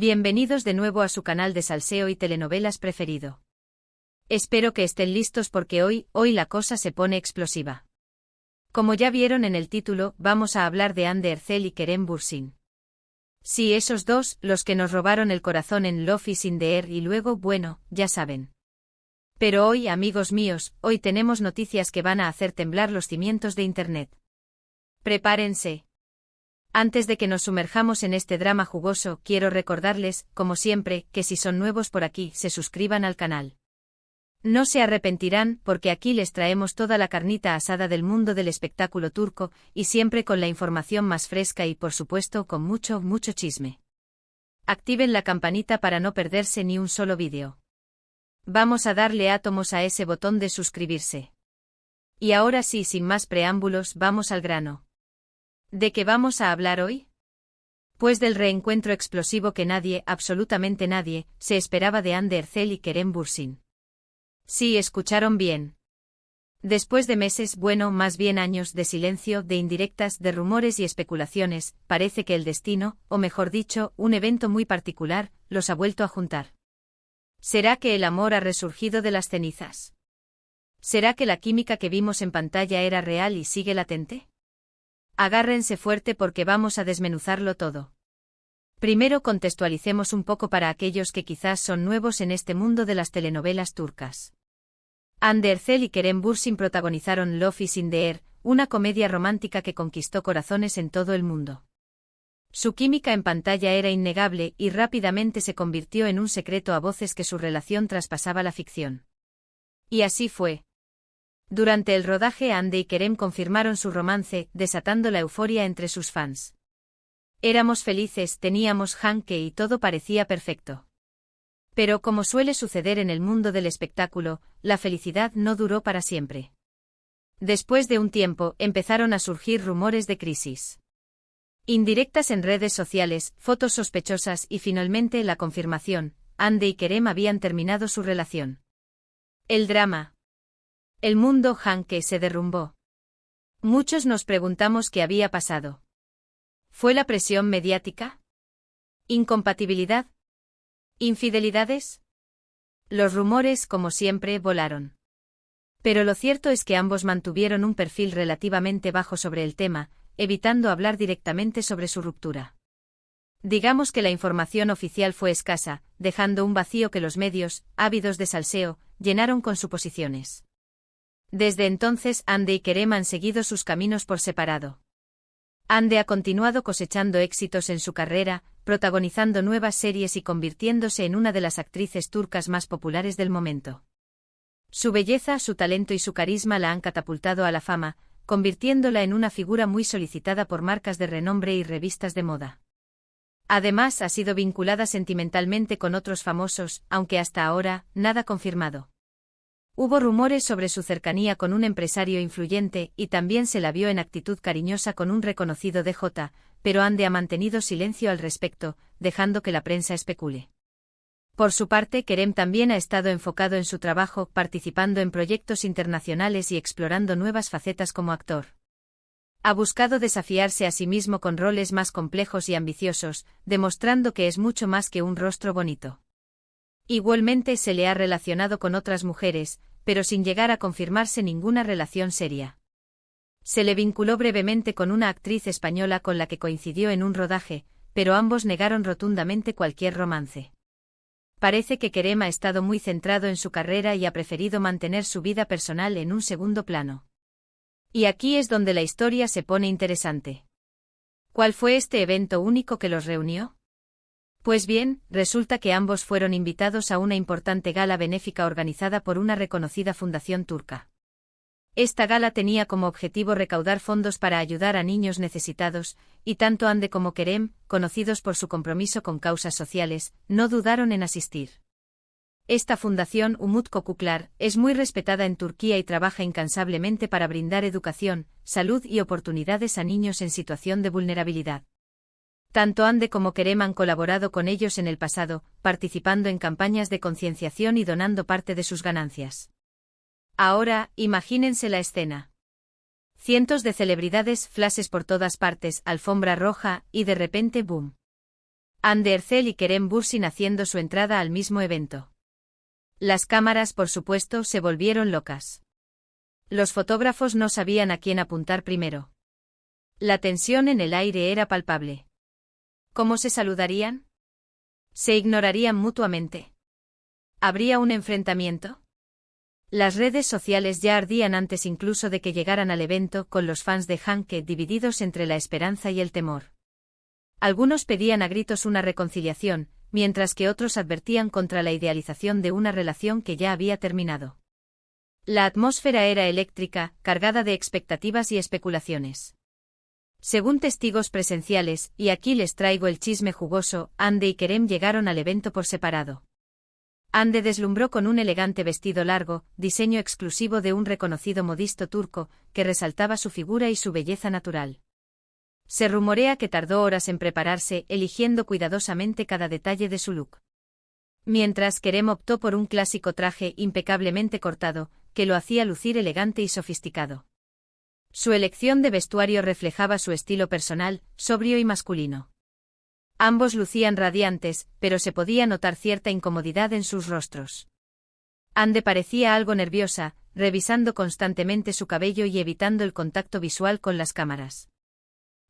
Bienvenidos de nuevo a su canal de salseo y telenovelas preferido. Espero que estén listos porque hoy la cosa se pone explosiva. Como ya vieron en el título, vamos a hablar de Hande Erçel y Kerem Bürsin. Sí, esos dos, los que nos robaron el corazón en Love is in the Air y luego, bueno, ya saben. Pero hoy, amigos míos, hoy tenemos noticias que van a hacer temblar los cimientos de Internet. Prepárense. Antes de que nos sumerjamos en este drama jugoso, quiero recordarles, como siempre, que si son nuevos por aquí, se suscriban al canal. No se arrepentirán, porque aquí les traemos toda la carnita asada del mundo del espectáculo turco, y siempre con la información más fresca y por supuesto con mucho chisme. Activen la campanita para no perderse ni un solo vídeo. Vamos a darle átomos a ese botón de suscribirse. Y ahora sí, sin más preámbulos, vamos al grano. ¿De qué vamos a hablar hoy? Pues del reencuentro explosivo que nadie, absolutamente nadie, se esperaba de Hande Erçel y Kerem Bürsin. Sí, escucharon bien. Después de meses, bueno, más bien años de silencio, de indirectas, de rumores y especulaciones, parece que el destino, o mejor dicho, un evento muy particular, los ha vuelto a juntar. ¿Será que el amor ha resurgido de las cenizas? ¿Será que la química que vimos en pantalla era real y sigue latente? Agárrense fuerte porque vamos a desmenuzarlo todo. Primero contextualicemos un poco para aquellos que quizás son nuevos en este mundo de las telenovelas turcas. Hande Erçel y Kerem Bürsin protagonizaron Love is in the Air, una comedia romántica que conquistó corazones en todo el mundo. Su química en pantalla era innegable y rápidamente se convirtió en un secreto a voces que su relación traspasaba la ficción. Y así fue. Durante el rodaje, Hande y Kerem confirmaron su romance, desatando la euforia entre sus fans. Éramos felices, teníamos janque y todo parecía perfecto. Pero como suele suceder en el mundo del espectáculo, la felicidad no duró para siempre. Después de un tiempo, empezaron a surgir rumores de crisis. Indirectas en redes sociales, fotos sospechosas y finalmente la confirmación: Hande y Kerem habían terminado su relación. El drama. El mundo janque se derrumbó. Muchos nos preguntamos qué había pasado. ¿Fue la presión mediática? ¿Incompatibilidad? ¿Infidelidades? Los rumores, como siempre, volaron. Pero lo cierto es que ambos mantuvieron un perfil relativamente bajo sobre el tema, evitando hablar directamente sobre su ruptura. Digamos que la información oficial fue escasa, dejando un vacío que los medios, ávidos de salseo, llenaron con suposiciones. Desde entonces, Hande y Kerem han seguido sus caminos por separado. Hande ha continuado cosechando éxitos en su carrera, protagonizando nuevas series y convirtiéndose en una de las actrices turcas más populares del momento. Su belleza, su talento y su carisma la han catapultado a la fama, convirtiéndola en una figura muy solicitada por marcas de renombre y revistas de moda. Además, ha sido vinculada sentimentalmente con otros famosos, aunque hasta ahora, nada confirmado. Hubo rumores sobre su cercanía con un empresario influyente y también se la vio en actitud cariñosa con un reconocido DJ, pero Hande ha mantenido silencio al respecto, dejando que la prensa especule. Por su parte, Kerem también ha estado enfocado en su trabajo, participando en proyectos internacionales y explorando nuevas facetas como actor. Ha buscado desafiarse a sí mismo con roles más complejos y ambiciosos, demostrando que es mucho más que un rostro bonito. Igualmente se le ha relacionado con otras mujeres, pero sin llegar a confirmarse ninguna relación seria. Se le vinculó brevemente con una actriz española con la que coincidió en un rodaje, pero ambos negaron rotundamente cualquier romance. Parece que Kerem ha estado muy centrado en su carrera y ha preferido mantener su vida personal en un segundo plano. Y aquí es donde la historia se pone interesante. ¿Cuál fue este evento único que los reunió? Pues bien, resulta que ambos fueron invitados a una importante gala benéfica organizada por una reconocida fundación turca. Esta gala tenía como objetivo recaudar fondos para ayudar a niños necesitados, y tanto Hande como Kerem, conocidos por su compromiso con causas sociales, no dudaron en asistir. Esta fundación, Umut Kokuklar, es muy respetada en Turquía y trabaja incansablemente para brindar educación, salud y oportunidades a niños en situación de vulnerabilidad. Tanto Hande como Kerem han colaborado con ellos en el pasado, participando en campañas de concienciación y donando parte de sus ganancias. Ahora, imagínense la escena. Cientos de celebridades, flashes por todas partes, alfombra roja, y de repente ¡boom! Hande Ercel y Kerem Bürsin haciendo su entrada al mismo evento. Las cámaras, por supuesto, se volvieron locas. Los fotógrafos no sabían a quién apuntar primero. La tensión en el aire era palpable. ¿Cómo se saludarían? ¿Se ignorarían mutuamente? ¿Habría un enfrentamiento? Las redes sociales ya ardían antes incluso de que llegaran al evento, con los fans de Hanke divididos entre la esperanza y el temor. Algunos pedían a gritos una reconciliación, mientras que otros advertían contra la idealización de una relación que ya había terminado. La atmósfera era eléctrica, cargada de expectativas y especulaciones. Según testigos presenciales, y aquí les traigo el chisme jugoso, Hande y Kerem llegaron al evento por separado. Hande deslumbró con un elegante vestido largo, diseño exclusivo de un reconocido modisto turco, que resaltaba su figura y su belleza natural. Se rumorea que tardó horas en prepararse, eligiendo cuidadosamente cada detalle de su look. Mientras Kerem optó por un clásico traje impecablemente cortado, que lo hacía lucir elegante y sofisticado. Su elección de vestuario reflejaba su estilo personal, sobrio y masculino. Ambos lucían radiantes, pero se podía notar cierta incomodidad en sus rostros. Hande parecía algo nerviosa, revisando constantemente su cabello y evitando el contacto visual con las cámaras.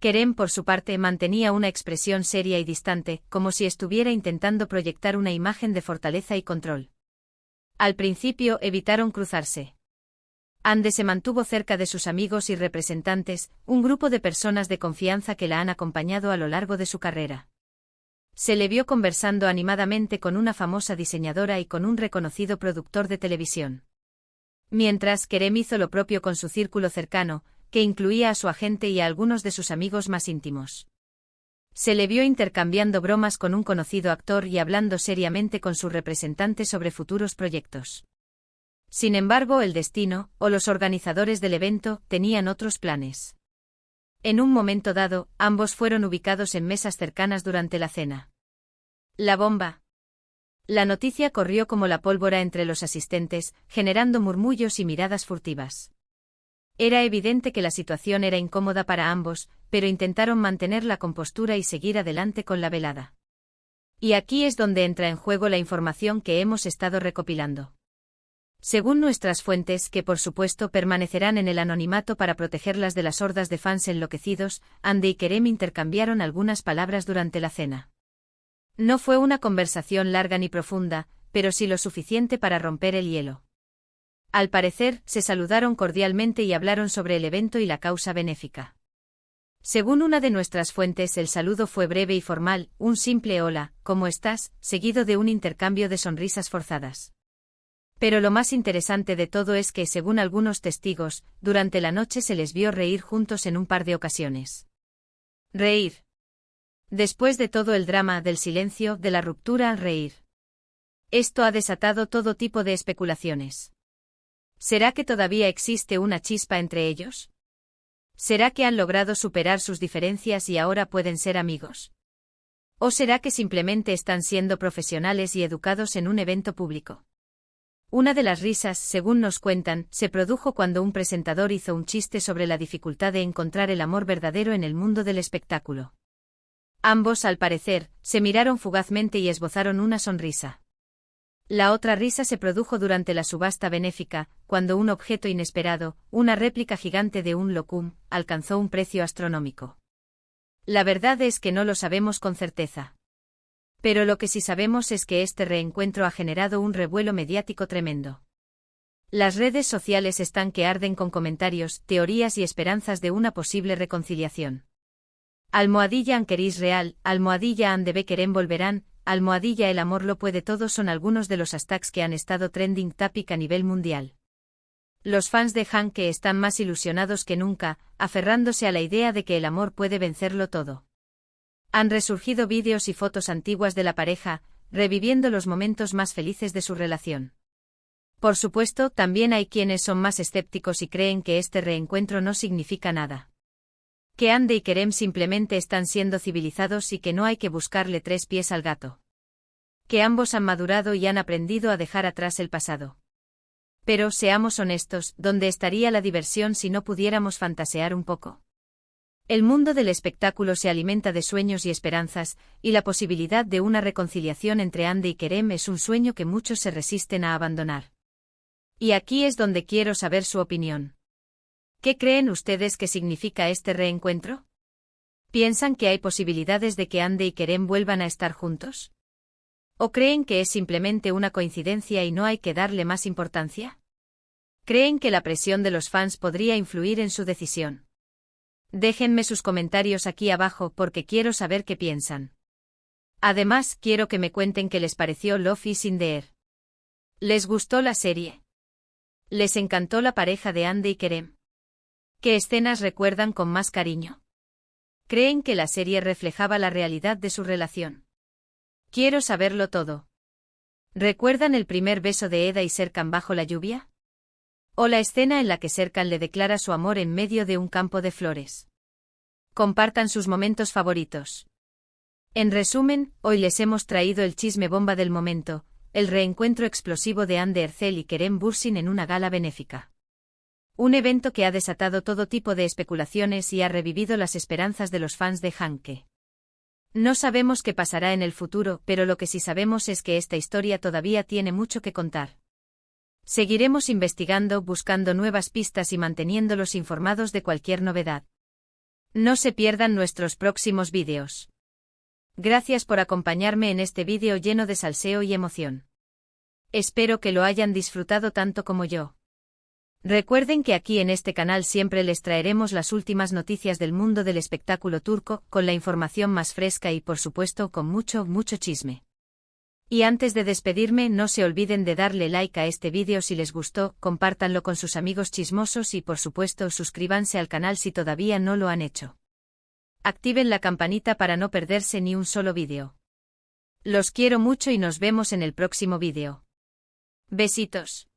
Kerem, por su parte, mantenía una expresión seria y distante, como si estuviera intentando proyectar una imagen de fortaleza y control. Al principio evitaron cruzarse. Hande se mantuvo cerca de sus amigos y representantes, un grupo de personas de confianza que la han acompañado a lo largo de su carrera. Se le vio conversando animadamente con una famosa diseñadora y con un reconocido productor de televisión. Mientras Kerem hizo lo propio con su círculo cercano, que incluía a su agente y a algunos de sus amigos más íntimos. Se le vio intercambiando bromas con un conocido actor y hablando seriamente con su representante sobre futuros proyectos. Sin embargo, el destino, o los organizadores del evento, tenían otros planes. En un momento dado, ambos fueron ubicados en mesas cercanas durante la cena. La bomba. La noticia corrió como la pólvora entre los asistentes, generando murmullos y miradas furtivas. Era evidente que la situación era incómoda para ambos, pero intentaron mantener la compostura y seguir adelante con la velada. Y aquí es donde entra en juego la información que hemos estado recopilando. Según nuestras fuentes, que por supuesto permanecerán en el anonimato para protegerlas de las hordas de fans enloquecidos, Hande y Kerem intercambiaron algunas palabras durante la cena. No fue una conversación larga ni profunda, pero sí lo suficiente para romper el hielo. Al parecer, se saludaron cordialmente y hablaron sobre el evento y la causa benéfica. Según una de nuestras fuentes, el saludo fue breve y formal, un simple hola, ¿cómo estás?, seguido de un intercambio de sonrisas forzadas. Pero lo más interesante de todo es que, según algunos testigos, durante la noche se les vio reír juntos en un par de ocasiones. Reír. Después de todo el drama del silencio, de la ruptura al reír. Esto ha desatado todo tipo de especulaciones. ¿Será que todavía existe una chispa entre ellos? ¿Será que han logrado superar sus diferencias y ahora pueden ser amigos? ¿O será que simplemente están siendo profesionales y educados en un evento público? Una de las risas, según nos cuentan, se produjo cuando un presentador hizo un chiste sobre la dificultad de encontrar el amor verdadero en el mundo del espectáculo. Ambos, al parecer, se miraron fugazmente y esbozaron una sonrisa. La otra risa se produjo durante la subasta benéfica, cuando un objeto inesperado, una réplica gigante de un locum, alcanzó un precio astronómico. La verdad es que no lo sabemos con certeza. Pero lo que sí sabemos es que este reencuentro ha generado un revuelo mediático tremendo. Las redes sociales están que arden con comentarios, teorías y esperanzas de una posible reconciliación. Almohadilla Anqueris real, almohadilla Hande Kerem volverán, almohadilla el amor lo puede todo son algunos de los hashtags que han estado trending topic a nivel mundial. Los fans de Hanke están más ilusionados que nunca, aferrándose a la idea de que el amor puede vencerlo todo. Han resurgido vídeos y fotos antiguas de la pareja, reviviendo los momentos más felices de su relación. Por supuesto, también hay quienes son más escépticos y creen que este reencuentro no significa nada. Que Hande y Kerem simplemente están siendo civilizados y que no hay que buscarle tres pies al gato. Que ambos han madurado y han aprendido a dejar atrás el pasado. Pero, seamos honestos, ¿dónde estaría la diversión si no pudiéramos fantasear un poco? El mundo del espectáculo se alimenta de sueños y esperanzas, y la posibilidad de una reconciliación entre Hande y Kerem es un sueño que muchos se resisten a abandonar. Y aquí es donde quiero saber su opinión. ¿Qué creen ustedes que significa este reencuentro? ¿Piensan que hay posibilidades de que Hande y Kerem vuelvan a estar juntos? ¿O creen que es simplemente una coincidencia y no hay que darle más importancia? ¿Creen que la presión de los fans podría influir en su decisión? Déjenme sus comentarios aquí abajo porque quiero saber qué piensan. Además, quiero que me cuenten qué les pareció Love is in the Air. ¿Les gustó la serie? ¿Les encantó la pareja de Hande y Kerem? ¿Qué escenas recuerdan con más cariño? ¿Creen que la serie reflejaba la realidad de su relación? Quiero saberlo todo. ¿Recuerdan el primer beso de Eda y Serkan bajo la lluvia? ¿O la escena en la que Serkan le declara su amor en medio de un campo de flores? Compartan sus momentos favoritos. En resumen, hoy les hemos traído el chisme bomba del momento, el reencuentro explosivo de Hande Erçel y Kerem Bürsin en una gala benéfica. Un evento que ha desatado todo tipo de especulaciones y ha revivido las esperanzas de los fans de Hanke. No sabemos qué pasará en el futuro, pero lo que sí sabemos es que esta historia todavía tiene mucho que contar. Seguiremos investigando, buscando nuevas pistas y manteniéndolos informados de cualquier novedad. No se pierdan nuestros próximos vídeos. Gracias por acompañarme en este vídeo lleno de salseo y emoción. Espero que lo hayan disfrutado tanto como yo. Recuerden que aquí en este canal siempre les traeremos las últimas noticias del mundo del espectáculo turco, con la información más fresca y por supuesto con mucho chisme. Y antes de despedirme, no se olviden de darle like a este vídeo si les gustó, compártanlo con sus amigos chismosos y por supuesto suscríbanse al canal si todavía no lo han hecho. Activen la campanita para no perderse ni un solo vídeo. Los quiero mucho y nos vemos en el próximo vídeo. Besitos.